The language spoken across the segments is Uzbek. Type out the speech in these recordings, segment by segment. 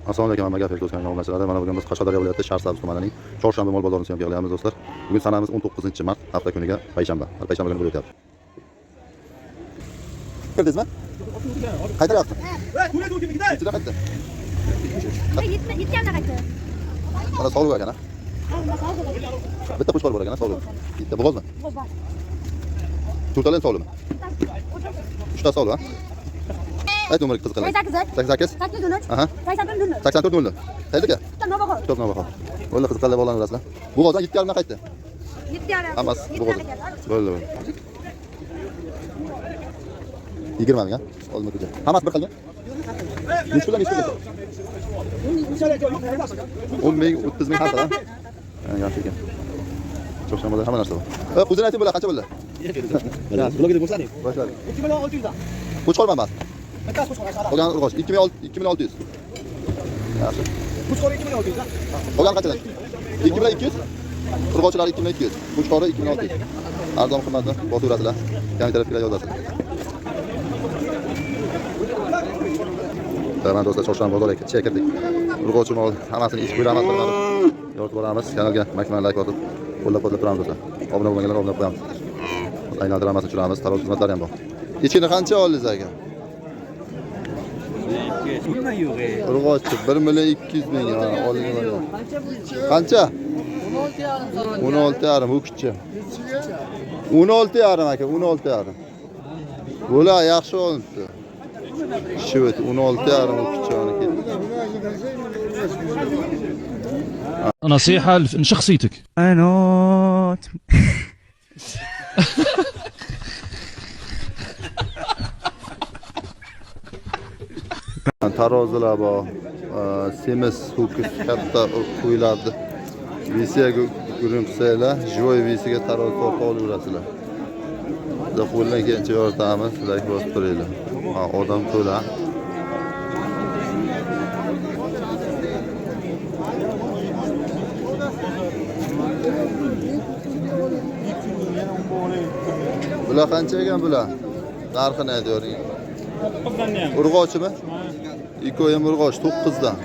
Assalomu alaykum hammaga, aziz do'stlar, obunachilar. Mana bugun biz Qashqadaryo viloyati Sharsabz tumanining Chorshanba mol bozorini syomka qilyapmiz do'stlar. Bugun sanamiz 19-mart, hafta kuniga payshanba. Payshanba kuni bo'lib o'tyapti. Kirdingizmi? Qaytaryapti. Ichida qaytdi. Yetganda qaytdi. Mana sog'liq ekan, ha? Bitta qo'shqor bor ekan, ha, sog'liq. Bitta bo'g'ozmi? Bo'g'oz. To'rtalan sog'liqmi? 3 ta sog'liq, ha? Ayt umri qiziqadi. 88. 813. Aha. 84 Qaydika? Navaxon. Top Navaxon. O'lla qiziqadi bolalar orasida. Bo'g'ozdan 7,5 dan qaytdi. 7,5. Hammasi bo'g'oz. Bo'ldi. 20 ming, ha? Olma ko'cha. Hammasi bir xilmi? Necha puldan 10 ming, 30 ming haftada. Yaxshi ekan. Cho'qshamada hamma narsa bor. Qo'zini ayting bo'lar, qancha bo'ldi? Blogida ko'rsating. Boshladik. 2600 dan. Qo'chqorman bas. Bittasi qo'shqor. Qolgan urg'och 2600. Yaxshi. Qo'shqor 2600 dan. Qolgan qanchadan? 2200. Urg'ochlar 2200. Qo'chqori 2600. Arzon qimmatni bosaverasizlar. Yana tarafga yozasizlar. Mana do'stlar, Chorshanba bozoriga kirdik. Urg'ochi mol hammasini ichib ko'ramiz, yoritib boramiz. Kanalga maksimum like bosib, qo'llab-quvvatlab turamiz do'stlar. Obuna bo'lmaganlar obuna qo'yamiz. Aylantiramizni tushiramiz, taroz xizmatlari ham bor. Ichini qancha oldingiz aka? Urg'ochi 1 million 200 ming oldingiz. Qancha? 16,5 bu kichik. 16,5 aka, 16,5. Bo'la yaxshi olibdi. Shivit 16,5 bu kichik. نصيحة لشخصيتك. أنا Tarozilar bor. Semiz ho'kiz katta qo'ylardi. Visiga gurumpsaylar, joy visiga taroz tortib olaverasizlar. Biz qo'ldan kelgancha yoritamiz, sizlar bosib turinglar. Ha, odam to'la. Bular qancha ekan bular? Narxini aytavering. 9dan ham. Urg'ochimi? Ikoyim urg'och 9 dan.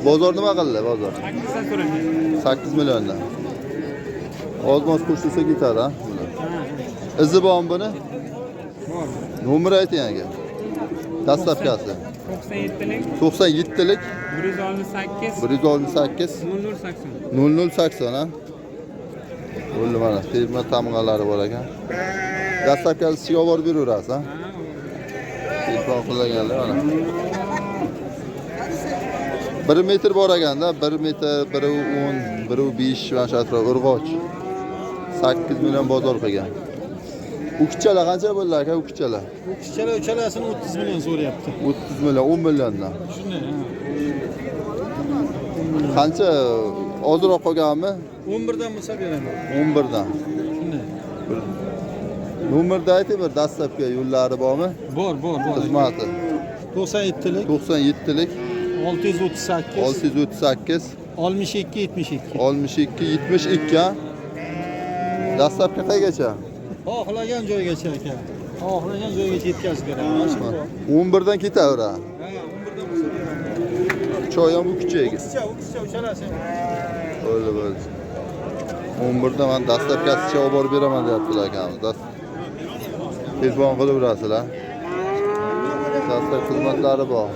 Bozor nima qildi, bozor? 8 dan so'rayman. 8 milliondan. Ozmoz qo'shilsa ketadi, ha? Izi bormi buni? Bor. Nomer ayting aka. Dastlabkasi. 97lik 97lik 168 168 0080. 0080, ha? Bo'ldi mana, firma tamg'alari bor ekan. Dastlabkasi ichiga olib borib beraverasiz, ha? Telefon qilaganlar mana. 1 metr bor ekanda, 1 metr, 1.10, 1.5 mana shu atrof urg'och. 8 million bozor qilgan. Ukchalar qancha bo'ldi aka, ukchalar? Uchala uchalasini 30 million so'rayapti. 30 million, 10 milliondan. Shunday, Qancha ozroq qolganmi? 11 dan bo'lsa beraman. 11 dan. Shunday. Nomerda ayting, bir dastlabki yo'llari bormi? Bor. Xizmati. 97lik 97lik 638 638 62 72. 62 72, ha? Dastlabki qaygacha? Xohlagan joygacha ekan. Xohlagan joygacha yetkazib beraman. 11 dan ketaveradi. Ha, 11 dan bo'lsa beraman. Choy ham bu kuchayga. Ukcha uchalasi. Bo'ldi. 11 dan men dastlabkasicha olib borib beraman deyaptilar akamiz. Telefon qilaverasizlar. Dastlab xizmatlari bor.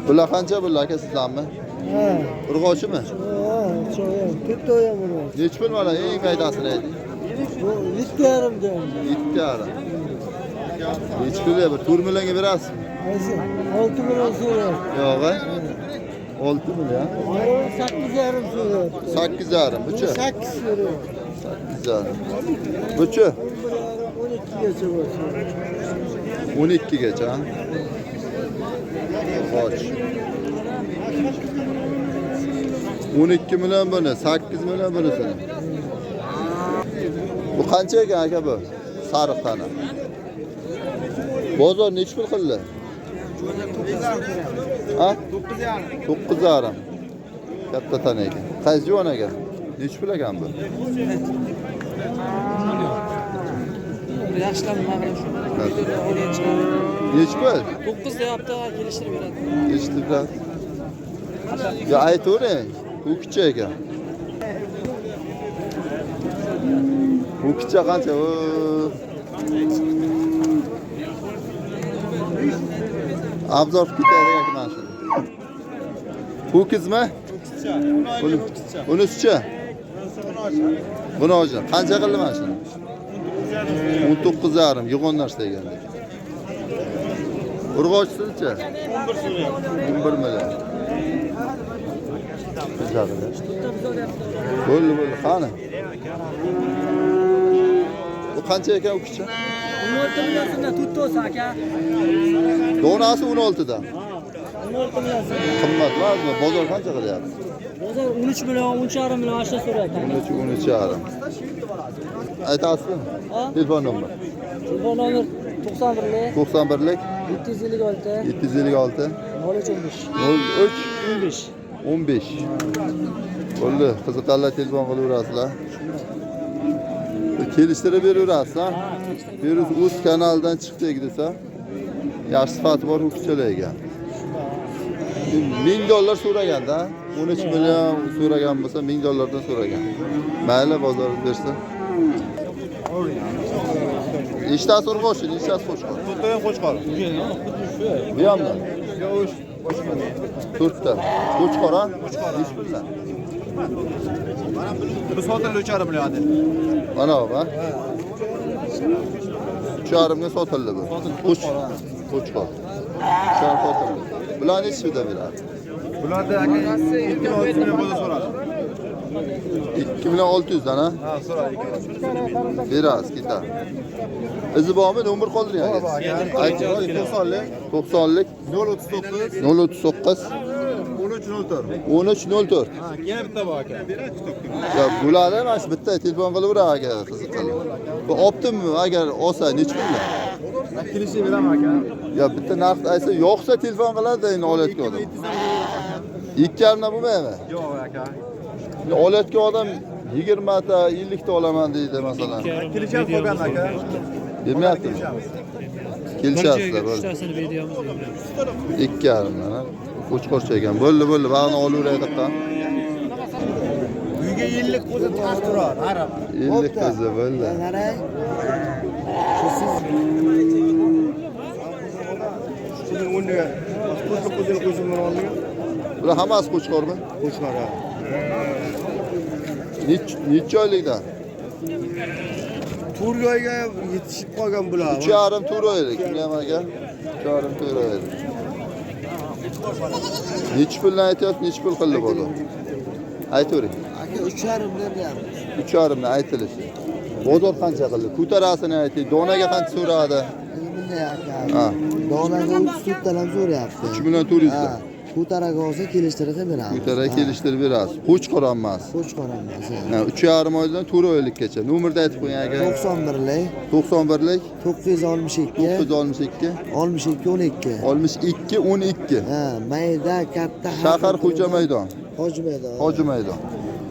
Bular qancha bular aka sizlarmi? Ha. Urg'ochimi? Ha, cho'ya. Bitta ham bor. Nech pul mana eng maydasini ayting. Bu 7,5 dan. 7,5. Nech pulga bir 4 millionga berasizmi? Qaysi? 6 million so'rayapti. Yo'q, a? 6 million. 8,5 so'rayapti. 8,5. Buchi? 8 so'rayapti. 8,5. Buchi? 12 gacha bor. 12 gacha, ha? Qoch. 12 million buni, 8 million bunisini. Bu qancha ekan aka bu? Sariq tana. Bozor nech pul qildi? Ha? 9,5. 9,5. Katta tana ekan. Qaysi juvon ekan? Nech pul ekan bu? yaxshilanib ma'lum shu. Nechi pul? 9 deyapti, kelishtirib beradi. Eshitiblar. Ya aytavering. Bu kichik ekan. Bu kichik qancha? Abzor ketadigan mashina. Ho'kizmi? Unisicha. Buni olchi. Qancha qildi mashina? 19,5 yig'on narsa eganda. Urg'ochisicha? 11 million. Bo'ldi, qani? Bu qancha ekan u kichik? 16 million so'mdan tutdi o'zi aka. Donasi 16 dan. 16 million so'm. Qimmat emasmi? Bozor qancha qilyapti? Bozor 13 million, 13,5 million ashyo so'rayapti. 13,5. Aytasizmi? Telefon nomer. Telefon nomer 91lik 91lik 756 756 03 15. Bo'ldi, qiziqarli telefon qilaverasizlar. Kelishtirib beraverasiz, ha? Virus o'z kanalidan chiqdik desa, yaxshi sifati bor o'quvchilarga. $1000 so'raganda, 13 million so'ragan bo'lsa, $1000 dan so'ragan. Mayli, bozorni bersin. Nechtasi urg'ochi, nechtasi qo'chqor? To'rtta qo'chqor. Bu hamda. To'rtta. Qo'chqor, ha? Nechi puldan? Bu sotildi 3,5 million hadi. Mana bu, ha? 3,5 ga sotildi bu. Qo'chqor. 3,5 sotildi. Bular nechida beradi? Bularda aka 2,6 million bo'lsa so'radi. 2,600 dan, ha? Ha, so'radi 2,6. Berasiz, ketadi. Izi bormi? Nomer qoldiring aka. 90lik 90lik 039 039 1304. Ha, yana bitta bor aka. Ya bularni mana shu bitta telefon qilaverar aka, qiziqadi. Bu optimmi? Agar olsa nechi puldan? Kelishib beraman aka. Ya bitta narx aytsa, yo'qsa telefon qiladi endi olayotgan odam. 2,5 bo'lmaymi? Yo'q aka. Olayotgan odam 20 ta, 50 ta olaman deydi masalan. Kelishib qolgan aka. Bermayaptimi? Kelishasizlar, bo'ldi. 2,5 dan, ha? Qo'chqorcha ekan. Bo'ldi, bag'ni olaveraydiq-da. Uyga 50 qo'zi tax turar, arab. 50 ko'zi bo'ldi. Qarang. Shuni o'rniga qo'zini qo'yishimdan oldin. Bular hammasi qo'chqormi? Qo'chqor. Necha oylikdan? Turgoyga yetishib qolgan bular. 3,5 tur oylik. Kim aka? 3,5 tur oylik. Nechi puldan aytyapsiz? Nechi pul qildi bo'ldi? Aytavering. Aka 3,5 million deyapti. 3,5 dan aytilishi. Bozor qancha qildi? Ko'tarasini ayting. Donaga qancha so'radi? Bunday aka. Ha. Donaga 30 dan ham so'rayapti. 3,400 dan. Ko'taraga olsa kelishtirib beramiz. Ko'tara kelishtirib berasiz. Qo'chqor emas. Qo'chqor emas. Ha, 3,5 oydan 4 oylikgacha. Nomerni aytib qo'ying aka. 91lik 91lik 962 962 62 62 12. Ha, mayda katta Shahar Xo'ja maydon. Hoji maydon.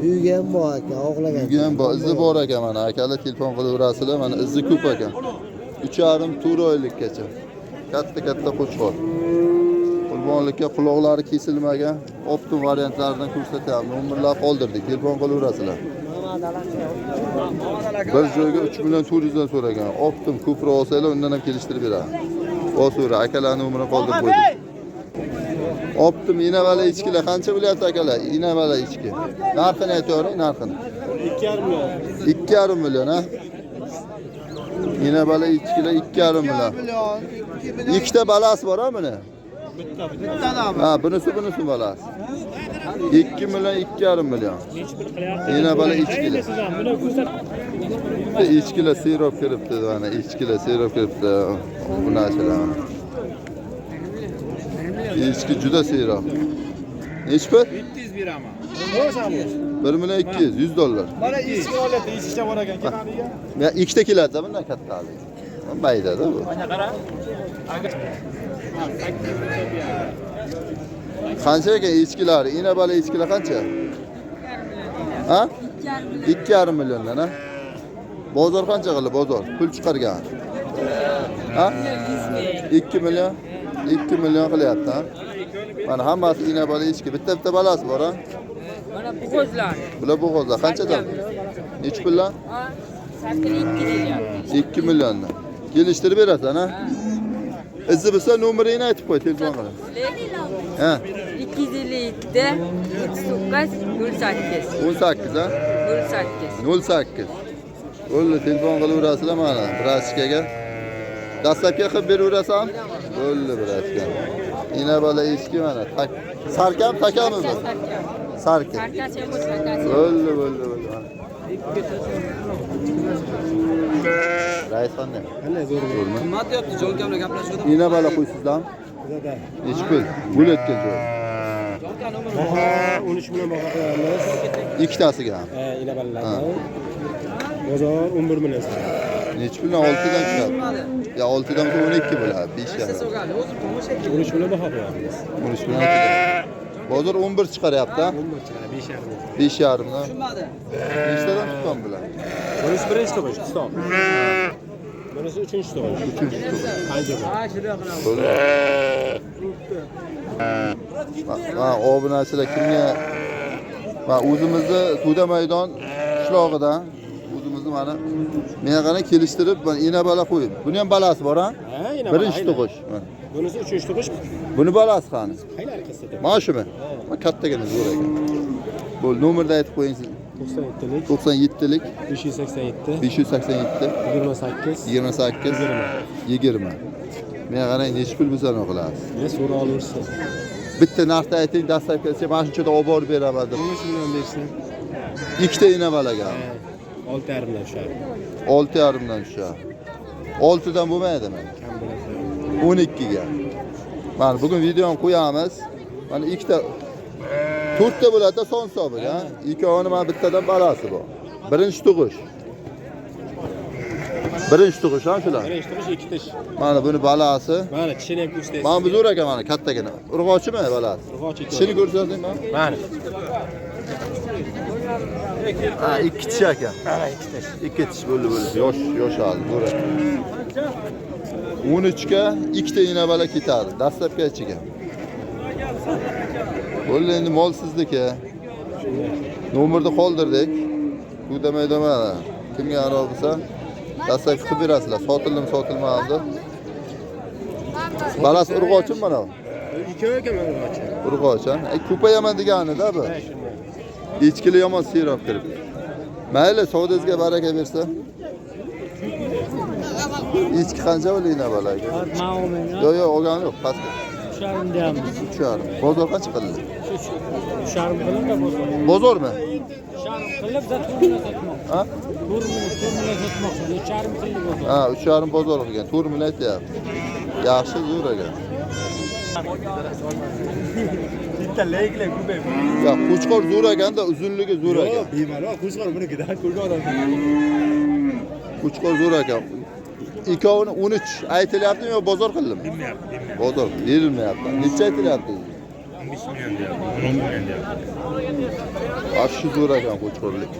Uyga ham bor aka, og'lagan. Uyga ham bor, izi bor aka mana. Akalar telefon qilaverasizlar, mana izi ko'p aka. 3,5 4 oylikgacha. Katta qo'chqor. Qurbonlikka quloqlari kesilmagan optim variantlaridan ko'rsatyapmiz. Nomerlar qoldirdik. Telefon qilaverasizlar. Bir joyga 3,4 dan so'ragan. Optim ko'proq olsanglar, undan ham kelishtirib beradi. O'sura akalar nomerini qoldirib qo'ydik. Optim inavala ichkilar qancha bo'lyapti akalar? Inavala ichki. Narxini aytavering, narxini. 2,5 million, ha? Inavala ichkilar 2,5 million. Ikkita balasi bor-a buni? Bittadan. Ha, bunisi balasi. 2 million, 2,5 million. Inavala ichkilar. Ichkilar sirop kiribdi, mana ichkilar sirop kiribdi. Bu narsalar. Ichki juda sirop. Nechi pul? 700 beraman. 1 million 200, $100. Mana ichki oladi, ichkicha bor ekan. Keladiga. Ya ikkita keladi bundan kattalik. Maydada bu. Mana qara. Qancha ekan ichkilar? Inabali ichkilar qancha? Ha? 2,5 milliondan, ha? Bozor qancha qildi bozor? Pul chiqargan. Ha? 2 million. 2 million qilyapti, ha? Mana hammasi ina bola echki. Bitta balasi bor, ha? Mana bu qo'zlar. Bular bo'g'ozlar qanchadan? Necha puldan? Ha? Sakkiz 2 deyapti. 2 milliondan. Kelishtirib berasan, ha? Izi bo'lsa nomerini aytib qo'y, telefon qilib. Ha? 257 39 08 18, ha? 08. 08. O'ldi, telefon qilaverasizlar mana Brachkaga. Dastlabki qilib beraverasan? O'ldi Brachka. Ina bola echki mana. Sarkam takami bu? Sarki. Karkasi yo'q, karkasi. O'ldi. Rais qanday? Qanday zo'r Zo'rmi? Qimmat deyapti, jon kamlar gaplashadi. Ina bola qo'ysizlarmi? Zada. Nechi pul? Bo'layotgan joy. Baho 13 million baho qo'yamiz. Ikkitasiga ham. Ina balalardan. Bozor 11 million. Nechi puldan 6dan chiqadi? Ya 6dan 12 bo'ladi, 5 ya. 13 million baho qo'yamiz. 13 bilan 6dan. Bozor 11 chiqaryapti, ha? 11 chiqadi, 5,5. 5,5 dan. Nechtadan tutgan bular? Bunisi birinchi tug'ish, stop. Bunisi uchinchi tug'ish. Uchinchi tur. Qancha bu? Ha, obunachilar kimga? Va o'zimizni Tuda maydon qishlog'ida o'zimizni mana men qana kelishtirib, ina bola qo'yib. Buni ham balasi bor, ha? Ha, ina Birinchi tug'ish. Bunisi uchinchi tug'ish. Buni balasi qani? Qaylari qilsa. Mana shumi? Kattagina zo'r ekan. Bu nomerni aytib qo'ying siz. 97lik 97lik 587 587 28 28 20. Men qarang necha pul bo'lsa uni qilasiz. Ne so'ra olursiz. Bitta narxni ayting, dastlabki mana shunchada olib borib beraman deb. 13 million bersin. Ikkita ina balaga. 6,5 dan tushadi. 6,5 dan tushadi. 6 dan bo'lmaydimi? Kam bo'ladi. 12 ga. Mana bugun videoni qo'yamiz. Mana ikkita 4 ta bo'ladi son hisobiga. Ikkovini mana bittadan balasi bor. Birinchi tug'ish. Birinchi tug'ish ha shular. Birinchi tug'ish, ikki tish. Mana buni balasi. Mana tishini ham ko'rsatasiz. Mana bu zo'r ekan mana kattagina. Urg'ochimi balasi? Urg'ochi. Tishini ko'rsating mana. Mana. Ha, ikki tish ekan. Mana ikki tish. Ikki tish bo'ldi. Yosh hali zo'r ekan. 13 ga ikkita ina bala ketadi. Dastlabki ichiga. Bo'ldi endi mol sizniki. Nomerni qoldirdik. Bu demaydi mana. Kimga aro bo'lsa, dastlabki qilib berasizlar. Sotilmadi. Balasi urg'ochimi mana bu? Ikkovi ekan urg'ochi. Urg'och, ha? Ko'payaman deganida bu. Echkili yomon serob kirib. Mayli, savdozga baraka bersa. Echki qancha bo'ladi balaga? Yo'q, olgani yo'q, pastga. 3,5 deyamiz. 3,5. Bozor qancha qildi? 3,5 qilinda bozor. Bozormi? 3,5 qilib da 4 million sotmoqchi. Ha? 4 million sotmoqchi. 3,5 qildi bozor. Ha, 3,5 bozor qilgan. 4 million aytyapti. Yaxshi, zo'r ekan. Bitta legle kubay. Ya, qo'chqor zo'r ekanda, uzunligi zo'r ekan. Yo'q, bemalol qo'chqor buniki-da, ko'rgan odam. Qo'chqor zo'r ekan. Ikkovini 13 aytilyaptimi yo bozor qildim? Bilmayapti. Bozor berilmayapti. Necha aytilyapti? 15 million deyapti. 10 million deyapti. Ashi zo'r ekan qo'chqorlik.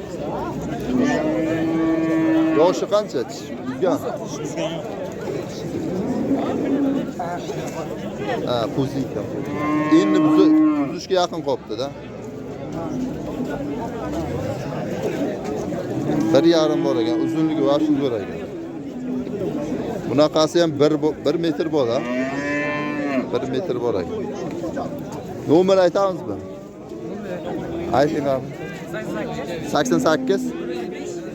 Yoshi qancha? Bizgan. Ha, puzika. Endi buzishga yaqin qolibdi-da. 1,5 bor ekan, uzunligi va shu zo'r ekan. Bunaqasi ham 1 metr bor, ha? 1 metr bor ekan. Nomer aytamizmi? Ayting ham. 88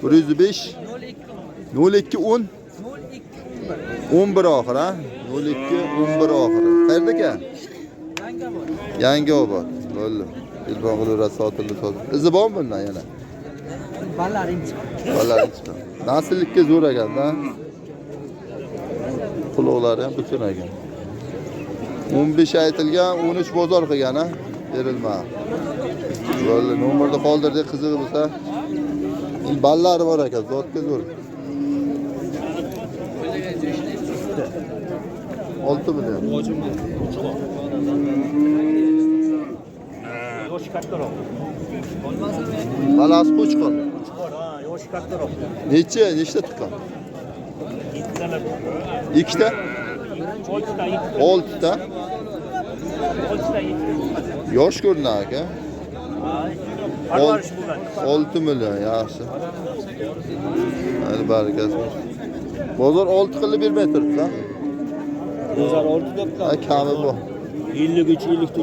105 02 10 11 oxir, ha? 02 11 oxiri. Qayerda ekan? Yangiobod. Bo'ldi. Telefon qilaverasiz, sotildi. Izi bormi bundan yana? Ballaring chiqdi. Nasllikka zo'r ekan-da. Quloqlari ham butun ekan. 15 aytilgan, 13 bozor qilgan, ha? Berilma. Bo'ldi, nomerni qoldirdik, qizig'i bo'lsa. Ballari bor ekan, zotga zo'r. 6 million. Yoshi kattaroq. Balasi qo'chqor. Nechta tuqqan? Ikkita? 6ta? Yosh ko'rinar aka. 6 million yaxshi. Hadi barakasi. Bozor 6 qilib bermay turibdi. Bozor 6 deb Ha, kami bu. 53 qilyapti.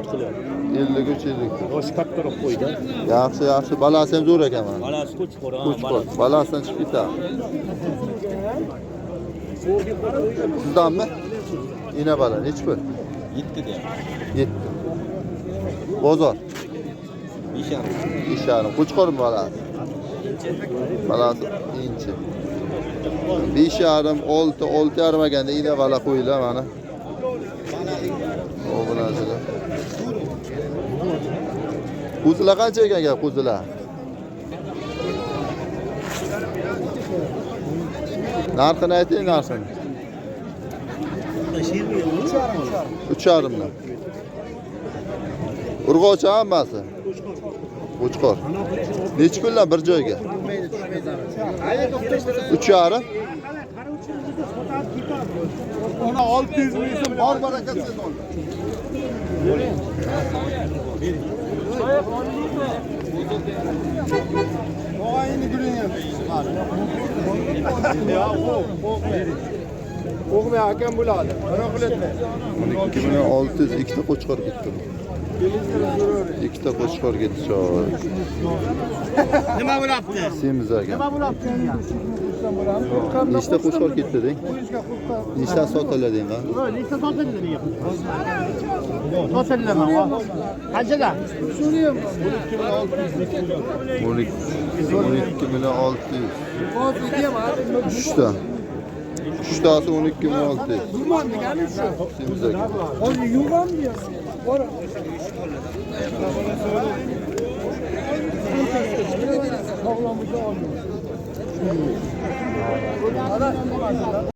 53. Yosh kattaroq qo'ydi. Yaxshi. Balasi ham zo'r ekan mana. Balasi qo'chqor, Qo'chqor. Balasidan chiqib ketadi. Sizdanmi? Ina bala nech pul? 7 de. 7. Bozor 5,5. 5,5. Qo'chqormi balasi? Balasi inchi. 5,5, 6, 6,5 ekanda ina bala qo'ylar mana. O bu narsalar. Qo'zilar qancha ekan gap qo'zilar? Narxini ayting, narxini. 3,5 dan. Urg'ochi hammasi. Qo'chqor. Necha kundan bir joyga? 3,5. Ona 600 ming so'm bor barakasiz ol. Oyini guling ham. Ya, o'g'mi akam bo'ladi. Mana qilatma. 12,600 ikkita qo'chqor ketdi. Ikkita qo'chqor ketdi shoy. Nima bo'lyapti? Semiz ekan. Nima bo'lyapti? Nechta qo'chqor ketdi deng? Nechta sotiladi deng? Nechta sotiladi nega? Sotiladi. Qanchaga? 12,600. Uchta. Uchtasi 12,600. Yurman degani shu. Semiz ekan. Hozir yurman diyor. Bora. Sog'lomlikka olmaydi.